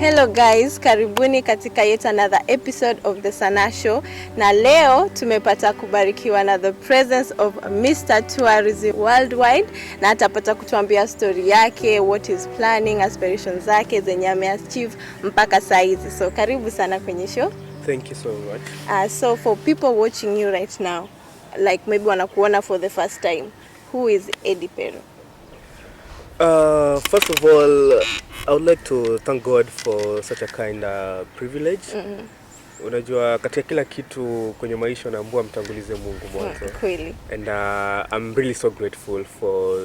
Hello guys, karibuni katika yet another episode of the Sana Show. Na leo tumepata kubarikiwa na the presence of Mr. Tourism Worldwide, na atapata kutuambia story yake, what is planning, aspirations zake zenye ameachieve mpaka saizi. So karibu sana kwenye show. Thank you so much. So for people watching you right now, like maybe wanakuona for the first time, who is Eddie Pero? First of all, I would like to thank God for such a kind privilege. Unajua katika kila kitu kwenye maisha unaambiwa mtangulize Mungu mwanzo. Kweli. And I'm really so grateful for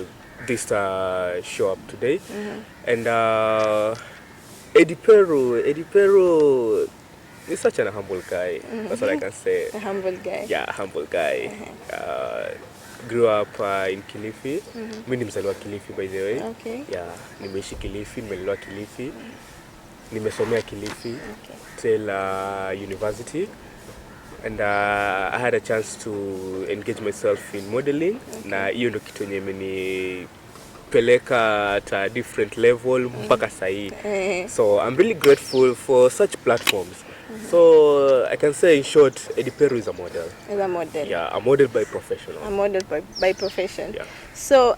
this show up today. And Eddie Pero is such a humble guy. That's what I can say. A humble guy. Yeah, a humble guy. Grew up in Kilifi. Mimi ni mzaliwa Kilifi by the way. Okay. Yeah, nimeishi Kilifi, nimelelewa Kilifi. Nimesomea Kilifi till university. And I had a chance to engage myself in modeling. Na hiyo ndio kitu yenye imenipeleka at a different level mpaka sahi. So I'm really grateful for such platforms. So I can say in short, Eddie Pero is a model. Is a model. Yeah, a model by professional. A model by profession. Yeah. So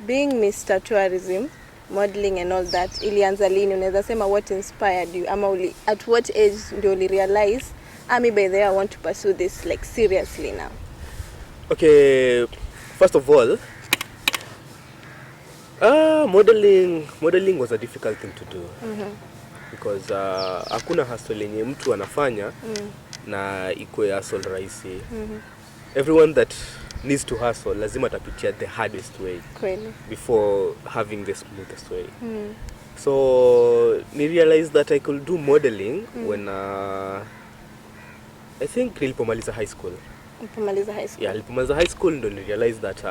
being Mr. Tourism, modeling and all that, ilianza lini? Unaweza sema what inspired you? Ama at what age ndio uli realize, maybe I want to pursue this like seriously now? Okay, first of all, modeling was a difficult thing to do. Because hakuna hustle yenye mtu anafanya na ikuwe hustle rahisi. Everyone that needs to hustle lazima atapitia the hardest way before having the smoothest way. So ni realized that I could do modeling when I think nilipomaliza high school. Yeah, nilipomaliza high school ndo ni realized that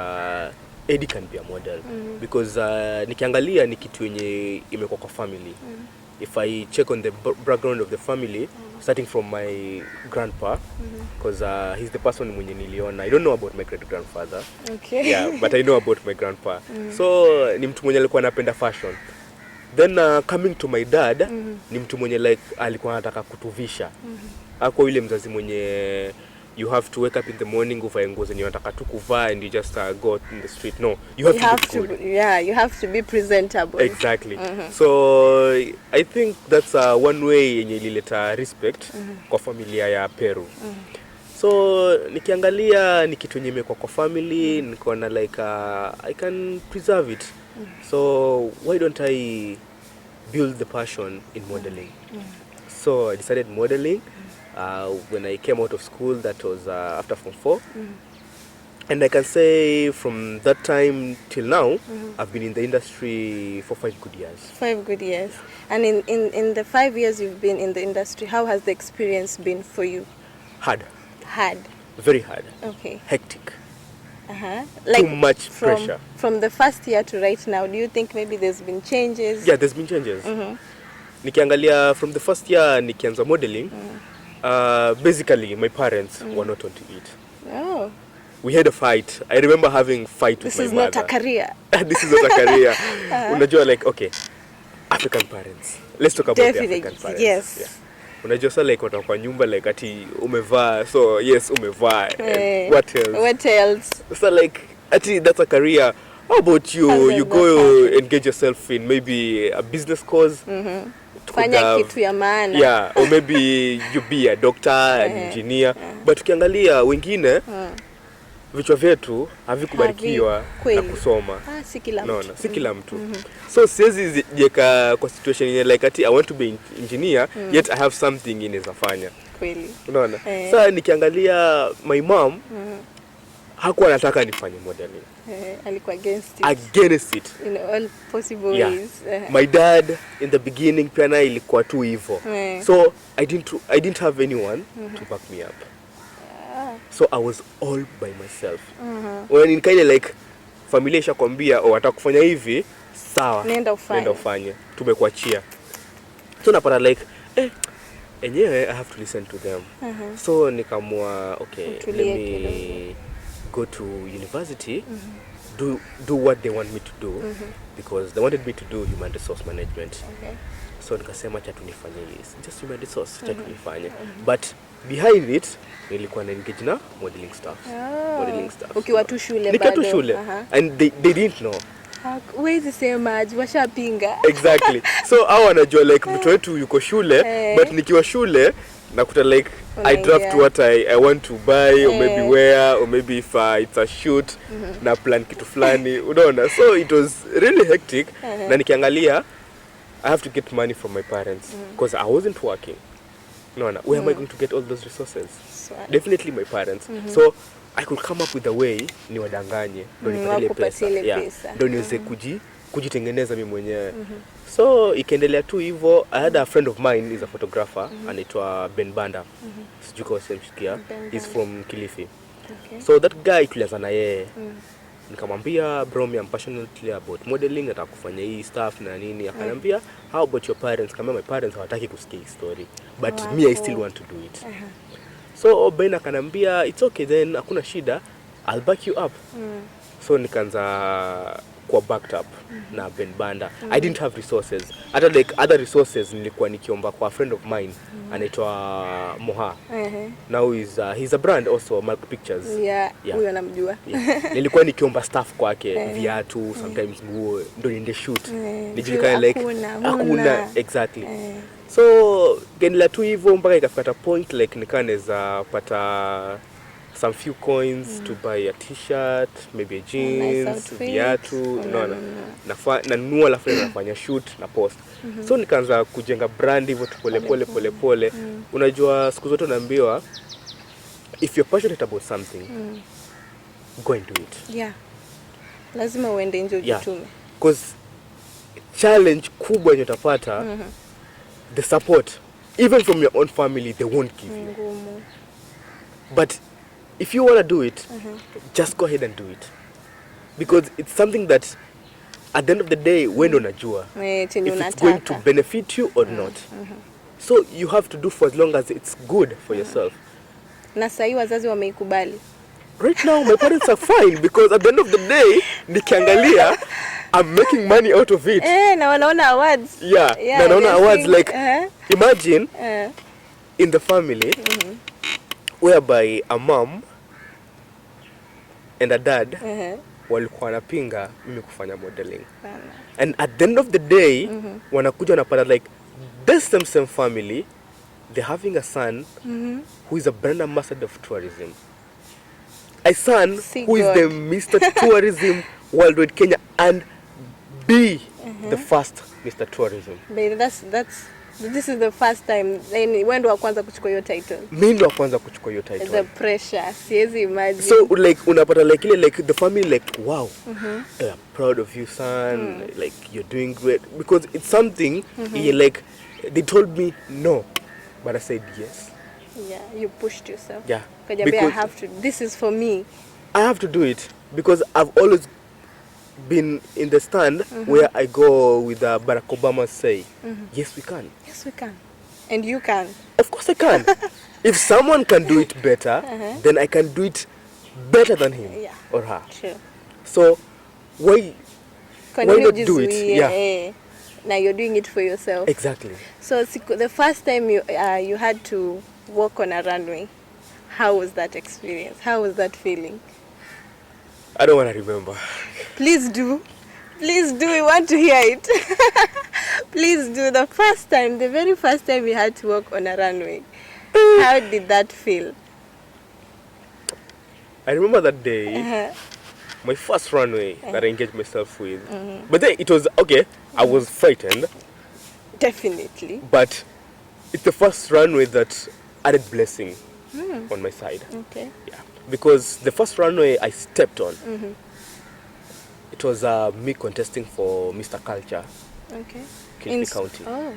Eddie can be a model. Because nikiangalia ni kitu yenye imekuwa kwa family. If I check on the background of the family, starting from my grandpa, because he's the person mwenye niliona. I don't know about my great-grandfather. Okay. Yeah, but I know about my grandpa. So ni mtu mwenye alikuwa anapenda fashion. Then coming to my dad, ni mtu mwenye like alikuwa anataka kutuvisha. Ako yule mzazi mwenye you have to wake up in the morning, uvae nguo zenye unataka tu kuvaa and you just go in the street. No, you have to be good. Yeah, you have to be presentable. Exactly. So I think that's one way yenye ilileta respect kwa familia ya Peru. So nikiangalia ni kitu yenye imekuwa kwa family, nikaona like I can preserve it. So why don't I build the passion in modeling? So I decided modeling. When I came out of school, that was after Form 4. And I can say from that time till now, I've been in the industry for 5 good years. 5 good years. And in the 5 years you've been in the industry, how has the experience been for you? Hard. Hard. Very hard. Okay. Hectic. Like too much pressure. From the first year to right now, do you think maybe there's been changes? Yeah, there's been changes. Nikiangalia from the first year nikianza modeling, basically my parents were not on to it. Oh. We had a fight. I remember having fight with my mother. This is not a career. This is not a career. Unajua like, okay, African parents. Let's talk about Definitely. The African parents. Yes. Yeah. Unajua sa like watu kwa nyumba like ati umevaa. So yes, umevaa. What else? What else? So like ati that's a career. How about you? You go engage yourself in maybe a business course. Fanya kitu ya maana. Yeah, or maybe you be a doctor, an engineer. But ukiangalia wengine vichwa vyetu havikubarikiwa na kusoma. Si kila mtu. No, si kila mtu. So siwezi jeka kwa situation yenye like ati I want to be engineer, yet I have something inawezafanya. Kweli. Unaona? Sasa nikiangalia my mom hakuwa anataka nifanye modeling. Alikuwa against it. Against it. In all possible ways. My dad in the beginning pia na ilikuwa tu hivyo. So I didn't have anyone to back me up. So I was all by myself. When in kind of like familia ishakwambia watakufanya hivi, sawa. Nenda ufanye. Tumekuachia. So napata like enyewe I have to listen to them. So nikamua okay, let me go to university do what they want me to do, because they wanted me to do human resource management. Okay. So nikasema acha tunifanye just human resource, acha tunifanye. But behind it nilikuwa na engage na modeling stuff. Modeling stuff. Ukiwa tu shule bado. Nika tu shule. And they didn't know. Huwezi sema washapinga. Exactly. So hao wanajua like mtu wetu yuko shule, but nikiwa shule nakuta like I draft what I want to buy, or maybe wear, or maybe if it's a shoot, na plan kitu fulani, unaona. So it was really hectic. Na nikiangalia I have to get money from my parents because I wasn't working. Unaona, where am I going to get all those resources? Definitely my parents. So I could come up with a way ni wadanganye ndio nipate ile pesa. Ndio niweze kujitengeneza mimi mwenyewe. So ikaendelea tu hivyo. I had a friend of mine is a photographer, anaitwa Ben Banda. Sijui kama usimsikia. He's from Kilifi. Okay. So that guy tulianza na yeye. Nikamwambia bro, I'm passionate about modeling, nataka kufanya hii stuff na nini. Akaniambia how about your parents? Kama my parents hawataki kusikia story, but me I still want to do it. So Ben akaniambia it's okay then, hakuna shida, I'll back you up. So nikaanza kwa backed up na Ben Banda. I didn't have resources. Hata like other resources nilikuwa nikiomba kwa friend of mine anaitwa Moha. Now he's a brand also, Mark Pictures. Huyo namjua. Nilikuwa nikiomba staff kwake, viatu, sometimes nguo, ndo niende shoot. Nijulikana like hakuna exactly. So genila tu hivyo mpaka ikafika point like nikanaweza pata some few coins to buy a t-shirt, maybe a jeans, viatu, nanunua alafu nafanya shoot na post. So nikaanza kujenga brand hivyo pole. Unajua siku zote naambiwa if you're passionate about something, go and do it. Yeah. Lazima uende nje ujitume. Because challenge kubwa yenye utapata, the support even from your own family, they won't give you. But if you want to do it, just go ahead and do it. Because it's something that at the end of the day, when unajua, if it's going to benefit you or not. So you have to do for as long as it's good for yourself. Na sasa wazazi wameikubali. Right now my parents are fine because at the end of the day, nikiangalia, I'm making money out of it. Na wanaona awards. Na wanaona awards like imagine in the family whereby a mom and a dad walikuwa wanapinga mimi kufanya modeling. And at the end of the day, wanakuja wanapata like this same family, they're having a son who is a brand ambassador of tourism. A son who is the Mr. Tourism Worldwide Kenya and be the first Mr. Tourism. But this is the first time. When do I kwanza kuchukua your title? Mimi ndo kwanza kuchukua your title. The pressure. Siwezi imagine. So like unapata like ile like the family like wow. I'm proud of you son. Like you're doing great because it's something like they told me no, but I said yes. Yeah, you pushed yourself. Yeah. Because I have to. This is for me. I have to do it because I've always been in the stand where I go with Barack Obama say, yes we can. Yes we can. And you can. Of course I can. If someone can do it better, then I can do it better than him or her. Sure. So why not do it? Yeah. Now you're doing it for yourself. Exactly. So the first time you had to walk on a runway, how was that experience? How was that feeling? I don't want to remember. Please do. Please do. We want to hear it. Please do. The very first time you had to walk on a runway, how did that feel? I remember that day, my first runway that I engaged myself with. But then it was, okay, I was frightened. Definitely. But it's the first runway that added blessing on my side. Okay. Yeah. Because the first runway I stepped on, it was me contesting for Mr. Culture, Kilifi County. Oh.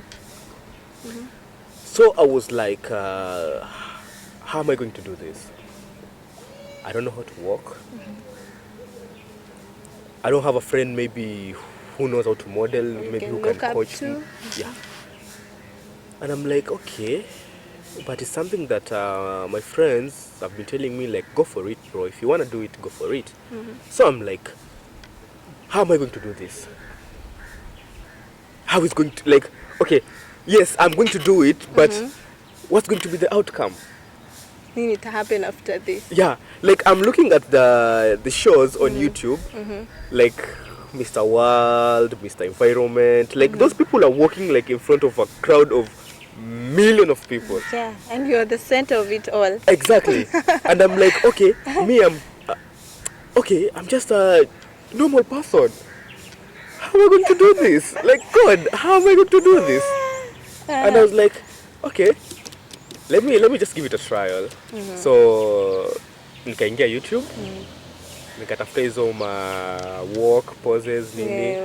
So I was like, how am I going to do this? I don't know how to walk. I don't have a friend maybe who knows how to model, maybe who can coach me. Yeah. And I'm like, okay. But it's something that my friends have been telling me, like, go for it, bro. If you want to do it, go for it. So I'm like, how am I going to do this? How is going to, like, okay, yes, I'm going to do it, but what's going to be the outcome? Need it to happen after this. Yeah, like I'm looking at the shows on YouTube, like Mr. World, Mr. Environment, like those people are walking like in front of a crowd of million of people. Yeah, and you're the center of it all. Exactly. And I'm like, okay, I'm just a normal person. How am I going to do this? Like, God, how am I going to do this? And I was like, okay, let me just give it a trial. So nikaingia YouTube, nikatafuta hizo walk poses nini,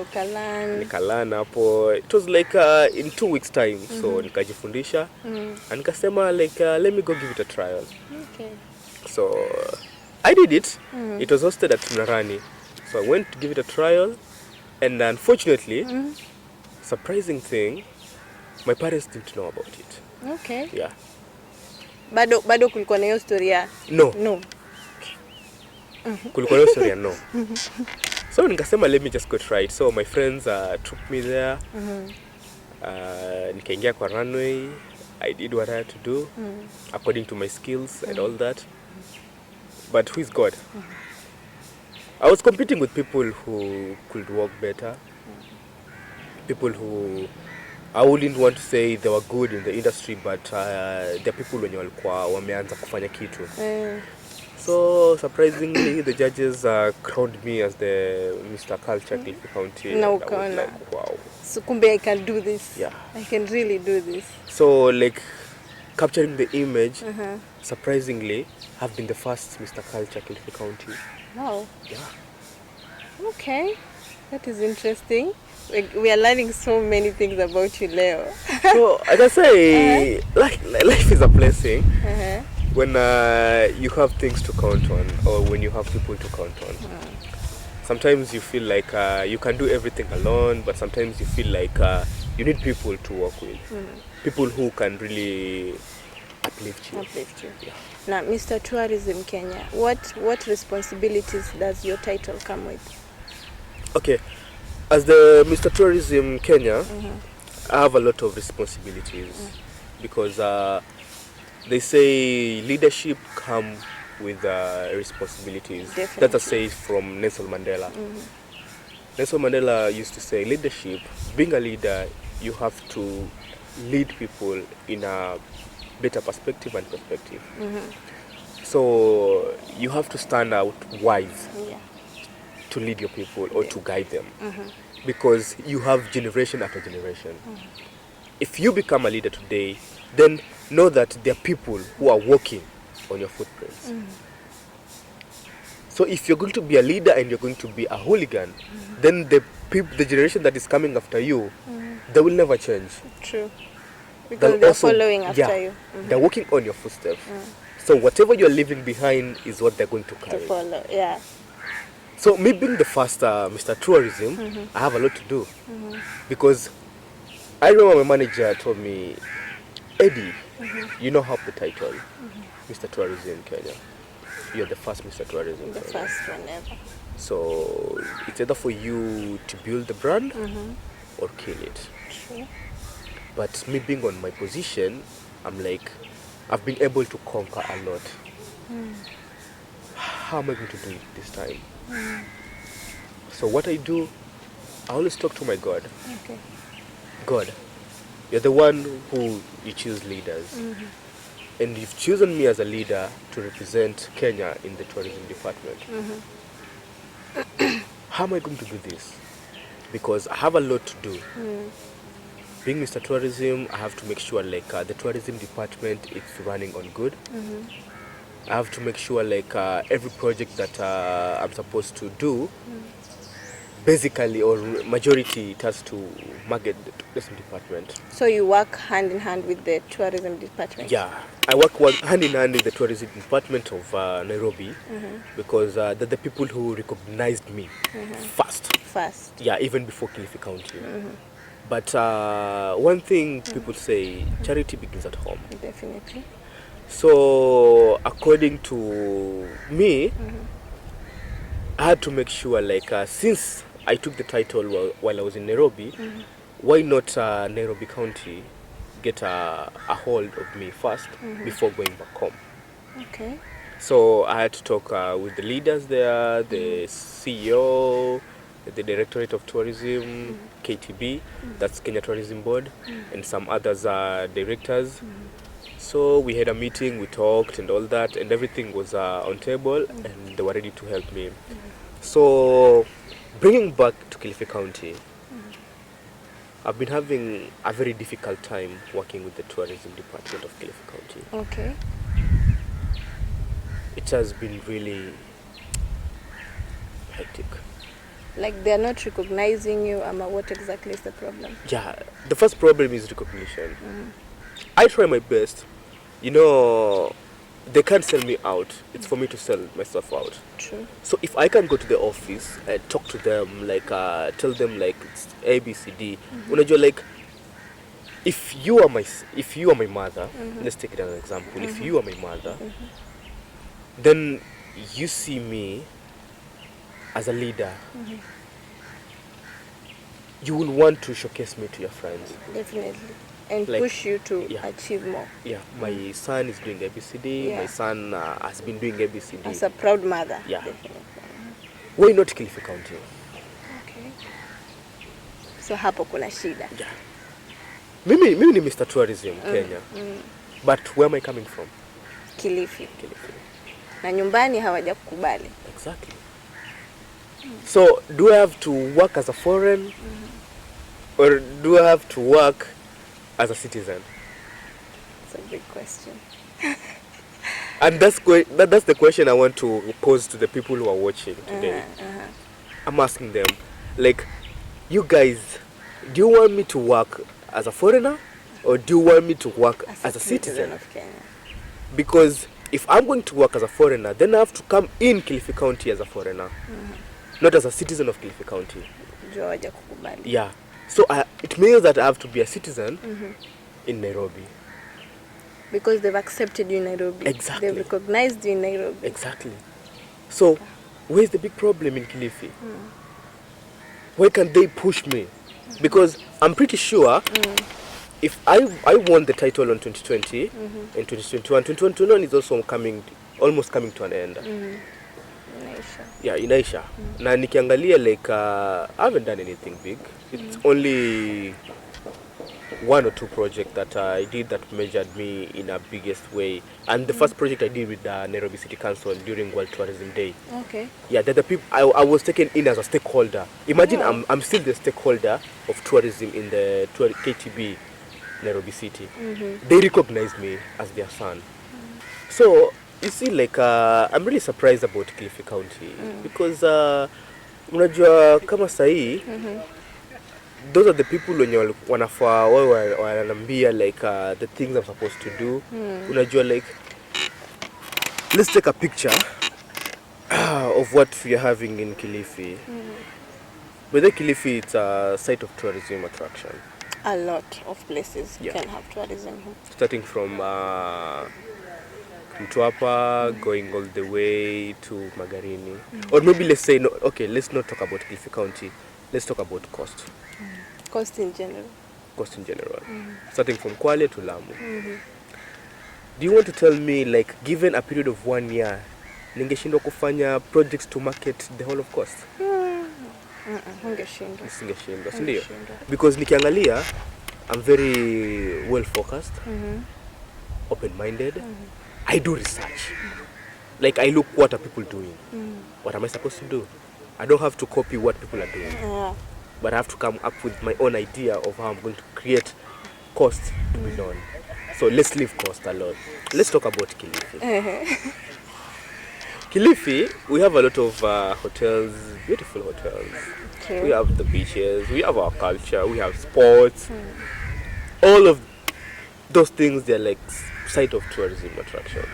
nikalearn hapo. It was like in 2 weeks time. So nikajifundisha and nikasema like let me go give it a trial. Okay. So I did it. It was hosted at Mnarani. So I went to give it a trial, and unfortunately, surprising thing, my parents didn't know about it. Okay. Yeah. Bado kulikuwa na hiyo story ya No. Kulikuwa na hiyo story ya no. So nikasema let me just go try it. So my friends took me there. Nikaingia kwa runway. I did what I had to do according to my skills and all that. But who is God? I was competing with people who could walk better. People who I wouldn't want to say they were good in the industry, but the people wenye walikuwa wameanza kufanya kitu. So surprisingly, the judges crowned me as the Mr. Culture Kilifi County. No, I was like, wow. So kumbe I can do this. Yeah. I can really do this. So like capturing the image, surprisingly, have been the first Mr. Culture Kilifi County. Wow. Yeah. Okay. That is interesting. We are learning so many things about you, Leo. So I can say, like life is a blessing when you have things to count on, or when you have people to count on. Sometimes you feel like you can do everything alone, but sometimes you feel like you need people to work with, people who can really uplift you. Yeah. Now, Mr. Tourism Kenya, what responsibilities does your title come with? Okay. As the Mr. Tourism Kenya, I have a lot of responsibilities because they say leadership come with responsibilities. Definitely. That's a say from Nelson Mandela. Nelson Mandela used to say leadership, being a leader, you have to lead people in a better perspective and perspective. So you have to stand out wise. Yeah. To lead your people or to guide them, because you have generation after generation. If you become a leader today, then know that there are people who are walking on your footprints. So if you're going to be a leader and you're going to be a hooligan, then the generation that is coming after you, they will never change. True. Because they're following after you. They're walking on your footsteps. So whatever you're leaving behind is what they're going to carry. To follow, yeah. So me being the first Mr. Tourism, I have a lot to do. Because I remember my manager told me, Eddie, you now have the title, Mr. Tourism Kenya. You're the first Mr. Tourism The Kenya. first one ever. So it's either for you to build the brand or kill it. True. But me being on my position, I'm like, I've been able to conquer a lot. How am I going to do it this time? So what I do, I always talk to my God. Okay. God, you're the one who you choose leaders. And you've chosen me as a leader to represent Kenya in the tourism department. How am I going to do this? Because I have a lot to do. Being Mr. Tourism, I have to make sure like the tourism department is running on good. I have to make sure like every project that I'm supposed to do, basically or majority it has to market the tourism department. So you work hand in hand with the tourism department? Yeah, I work hand in hand with the tourism department of Nairobi because they're the people who recognized me first. Yeah, even before Kilifi County. But one thing people say, charity begins at home. Definitely. So according to me, I had to make sure like since I took the title while I was in Nairobi, why not Nairobi County get a hold of me first before going back home? Okay. So I had to talk with the leaders there, the CEO, the Directorate of Tourism, KTB, that's Kenya Tourism Board, and some others directors. So we had a meeting, we talked and all that, and everything was on table, and they were ready to help me. So bringing back to Kilifi County, I've been having a very difficult time working with the tourism department of Kilifi County. Okay. It has been really hectic. Like they're not recognizing you, what exactly is the problem? Yeah, the first problem is recognition. I try my best. You know, they can't sell me out. It's for me to sell myself out. True. So if I can go to the office and talk to them, like tell them like it's A, B, C, D. Unajua, like if you are my mother, let's take it as an example. If you are my mother, then you see me as a leader. You will want to showcase me to your friends. Definitely. And Like, push you to yeah. achieve more. Yeah, my son is doing ABCD. Yeah. My son has been doing ABCD. As a proud mother. Yeah. Definitely. Why not Kilifi County? Okay. So hapo kuna shida. Yeah. Mimi ni Mr. Tourism Kenya. But where am I coming from? Kilifi. Kilifi. Na nyumbani hawajakukubali. Exactly. So do I have to work as a foreign or do I have to work as a citizen? It's a big question. And that's the question I want to pose to the people who are watching today. I'm asking them, like, you guys, do you want me to work as a foreigner or do you want me to work as a citizen of Kenya? Because if I'm going to work as a foreigner, then I have to come in Kilifi County as a foreigner, not as a citizen of Kilifi County. Juu hawajakukubali. Yeah. So it means that I have to be a citizen in Nairobi. Because they've accepted you in Nairobi. Exactly. They've recognized you in Nairobi. Exactly. So where's the big problem in Kilifi? Why can't they push me? Because I'm pretty sure if I won the title on 2020 and 2021, 2021 is also almost coming to an end. Inaisha. Yeah, inaisha. Na nikiangalia, like I haven't done anything big. It's only one or two projects that I did that measured me in a biggest way. And the first project I did with the Nairobi City Council during World Tourism Day. Okay. Yeah, the people I was taken in as a stakeholder. Imagine I'm still the stakeholder of tourism in the KTB Nairobi City. They recognize me as their son. So you see, like I'm really surprised about Kilifi County because unajua kama sahi those are the people wenye wanafaa wao wananiambia like the things I'm supposed to do. Unajua, like let's take a picture of what we are having in Kilifi. Whether Kilifi, it's a site of tourism attraction. A lot of places Yeah. can have tourism. Starting from Mtwapa, going all the way to Magarini. Or maybe let's say, no, okay, let's not talk about Kilifi County. Let's talk about coast. Cost in general. Coast in general. Starting from Kwale to Lamu. Do you want to tell me, like, given a period of 1 year, ningeshindwa kufanya projects to market the whole of coast? Hungeshindwa. Nisingeshindwa, si ndio? Because nikiangalia, I'm very well focused, open-minded. I do research. Like, I look, what are people doing? What am I supposed to do? I don't have to copy what people are doing. But I have to come up with my own idea of how I'm going to create cost to be done. So let's leave cost alone. Let's talk about Kilifi. Kilifi, we have a lot of hotels, beautiful hotels. True. We have the beaches, we have our culture, we have sports. All of those things, they're like site of tourism attraction.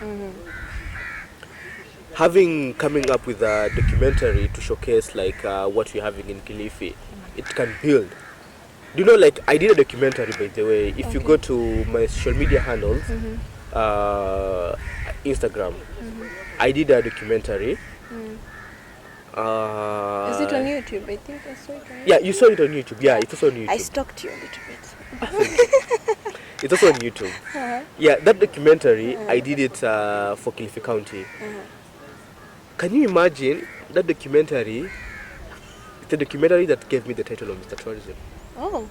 Coming up with a documentary to showcase like what we're having in Kilifi, it can build. Do you know, like, I did a documentary, by the way. If you go to my social media handles, Instagram, I did a documentary Is it on YouTube? I think I saw it on YouTube. Yeah, you saw it on YouTube. Yeah, it's also on YouTube. I stalked you a little bit. It's also on YouTube. Yeah, that documentary, I did it for Kilifi County. Can you imagine that documentary? It's the documentary that gave me the title of Mr. Tourism. Oh.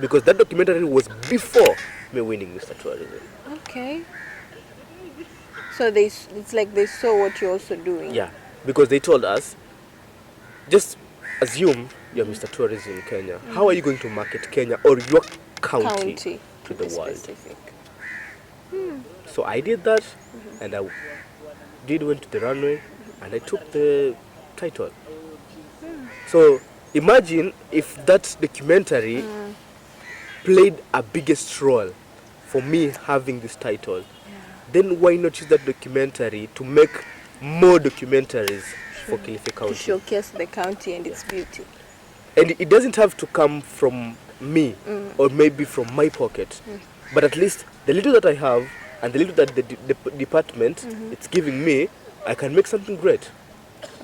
Because that documentary was before me winning Mr. Tourism. Okay. So it's like they saw what you're also doing. Yeah, because they told us, just assume you're Mr. Tourism in Kenya. How are you going to market Kenya or your county to the world? Specific. So I did that, and I went to the runway, and I took the title. So imagine if that documentary played a biggest role for me having this title. Then why not use that documentary to make more documentaries for Kilifi County? To showcase the county and its beauty. And it doesn't have to come from me or maybe from my pocket. But at least the little that I have and the little that the department it's giving me, I can make something great.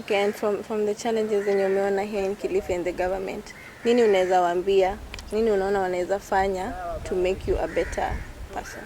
Okay, and from the challenges zenye umeona here in Kilifi and the government, nini unaweza waambia, nini unaona wanaweza fanya to make you a better person?